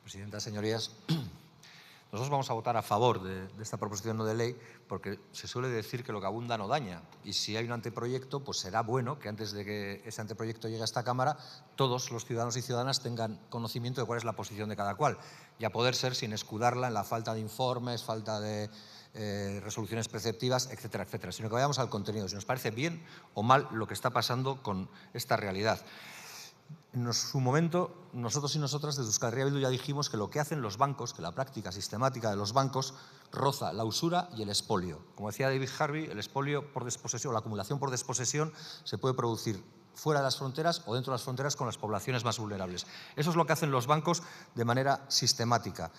Presidenta, señorías, nosotros vamos a votar a favor de esta proposición no de ley porque se suele decir que lo que abunda no daña. Y si hay un anteproyecto, pues será bueno que antes de que ese anteproyecto llegue a esta Cámara, todos los ciudadanos y ciudadanas tengan conocimiento de cuál es la posición de cada cual. Y a poder ser sin escudarla en la falta de informes, falta de resoluciones preceptivas, etcétera, etcétera, sino que vayamos al contenido, si nos parece bien o mal lo que está pasando con esta realidad. En su momento, nosotros y nosotras desde Euskal Herria Bildu ya dijimos que lo que hacen los bancos, que la práctica sistemática de los bancos roza la usura y el expolio. Como decía David Harvey, el expolio por desposesión, la acumulación por desposesión se puede producir fuera de las fronteras o dentro de las fronteras con las poblaciones más vulnerables. Eso es lo que hacen los bancos de manera sistemática.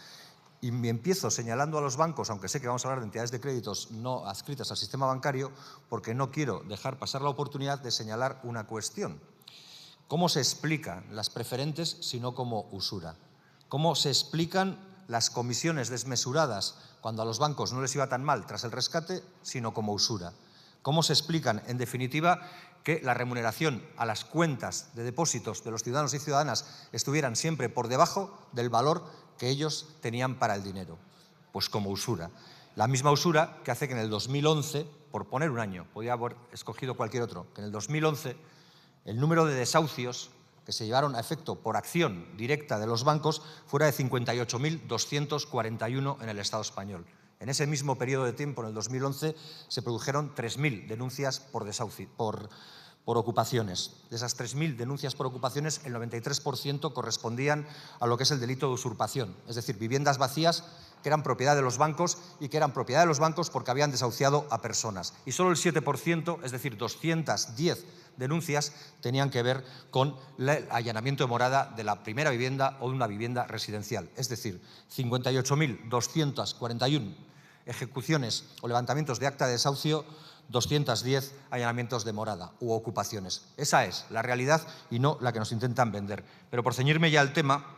Y me empiezo señalando a los bancos, aunque sé que vamos a hablar de entidades de créditos no adscritas al sistema bancario, porque no quiero dejar pasar la oportunidad de señalar una cuestión. ¿Cómo se explican las preferentes si no como usura? ¿Cómo se explican las comisiones desmesuradas cuando a los bancos no les iba tan mal tras el rescate, sino como usura? ¿Cómo se explican, en definitiva, que la remuneración a las cuentas de depósitos de los ciudadanos y ciudadanas estuvieran siempre por debajo del valor que ellos tenían para el dinero? Pues como usura. La misma usura que hace que en el 2011, por poner un año, podía haber escogido cualquier otro, que en el 2011 el número de desahucios que se llevaron a efecto por acción directa de los bancos fuera de 58.241 en el Estado español. En ese mismo periodo de tiempo, en el 2011, se produjeron 3.000 denuncias por ocupaciones. De esas 3.000 denuncias por ocupaciones, el 93% correspondían a lo que es el delito de usurpación, es decir, viviendas vacías que eran propiedad de los bancos y que eran propiedad de los bancos porque habían desahuciado a personas. Y solo el 7%, es decir, 210 denuncias, tenían que ver con el allanamiento de morada de la primera vivienda o de una vivienda residencial. Es decir, 58.241 ejecuciones o levantamientos de acta de desahucio, 210 allanamientos de morada u ocupaciones. Esa es la realidad y no la que nos intentan vender. Pero por ceñirme ya al tema,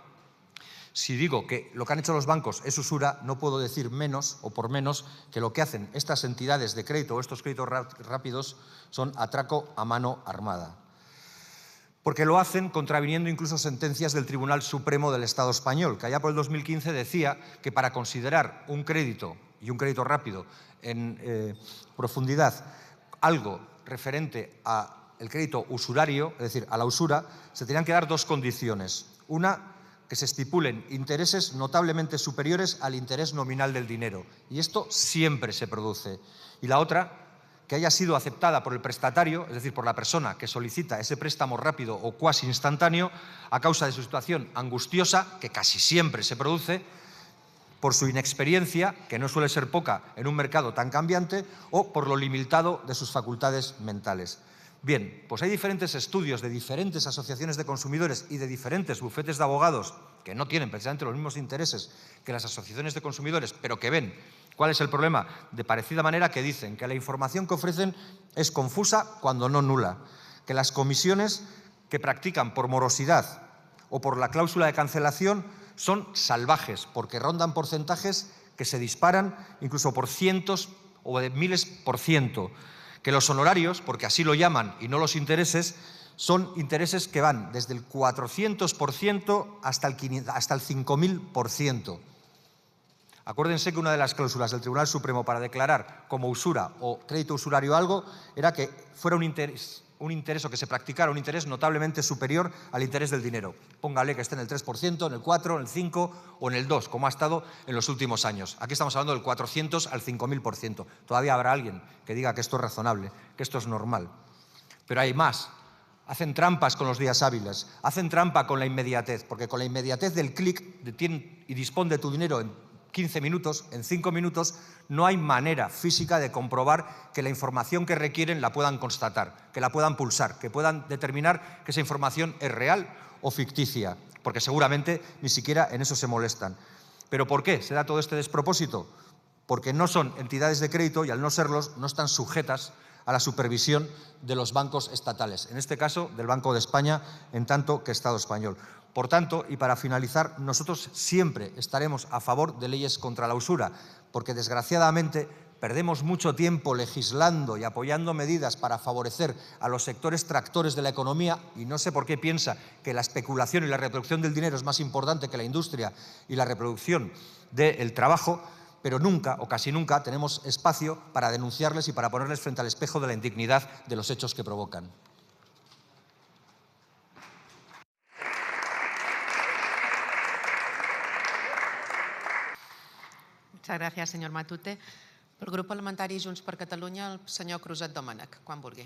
si digo que lo que han hecho los bancos es usura, no puedo decir menos o por menos que lo que hacen estas entidades de crédito o estos créditos rápidos son atraco a mano armada. Porque lo hacen contraviniendo incluso sentencias del Tribunal Supremo del Estado español, que allá por el 2015 decía que para considerar un crédito y un crédito rápido en profundidad algo referente al crédito usurario, es decir, a la usura, se tenían que dar dos condiciones. Una, que se estipulen intereses notablemente superiores al interés nominal del dinero. Y esto siempre se produce. Y la otra, que haya sido aceptada por el prestatario, es decir, por la persona que solicita ese préstamo rápido o cuasi instantáneo, a causa de su situación angustiosa, que casi siempre se produce, por su inexperiencia, que no suele ser poca en un mercado tan cambiante, o por lo limitado de sus facultades mentales. Bien, pues hay diferentes estudios de diferentes asociaciones de consumidores y de diferentes bufetes de abogados que no tienen precisamente los mismos intereses que las asociaciones de consumidores, pero que ven cuál es el problema de parecida manera, que dicen que la información que ofrecen es confusa cuando no nula, que las comisiones que practican por morosidad o por la cláusula de cancelación son salvajes, porque rondan porcentajes que se disparan incluso por cientos o de miles por ciento. Que los honorarios, porque así lo llaman, y no los intereses, son intereses que van desde el 400% hasta el 5.000%. Acuérdense que una de las cláusulas del Tribunal Supremo para declarar como usura o crédito usurario algo era que fuera un interés o que se practicara un interés notablemente superior al interés del dinero. Póngale que esté en el 3%, en el 4%, en el 5% o en el 2%, como ha estado en los últimos años. Aquí estamos hablando del 400 al 5.000%. Todavía habrá alguien que diga que esto es razonable, que esto es normal. Pero hay más. Hacen trampas con los días hábiles, hacen trampa con la inmediatez, porque con la inmediatez del clic y dispón de tu dinero en 15 minutos, en 5 minutos, no hay manera física de comprobar que la información que requieren la puedan constatar, que la puedan pulsar, que puedan determinar que esa información es real o ficticia, porque seguramente ni siquiera en eso se molestan. ¿Pero por qué se da todo este despropósito? Porque no son entidades de crédito y al no serlos no están sujetas a la supervisión de los bancos estatales, en este caso del Banco de España en tanto que Estado español. Por tanto, y para finalizar, nosotros siempre estaremos a favor de leyes contra la usura, porque desgraciadamente Perdemos mucho tiempo legislando y apoyando medidas para favorecer a los sectores tractores de la economía y no sé por qué piensa que la especulación y la reproducción del dinero es más importante que la industria y la reproducción del trabajo, pero nunca o casi nunca tenemos espacio para denunciarles y para ponerles frente al espejo de la indignidad de los hechos que provocan. Muchas gracias, señor Matute. Pel grup parlamentari Junts per Catalunya, el senyor Cruzat Domènech, quan vulgui.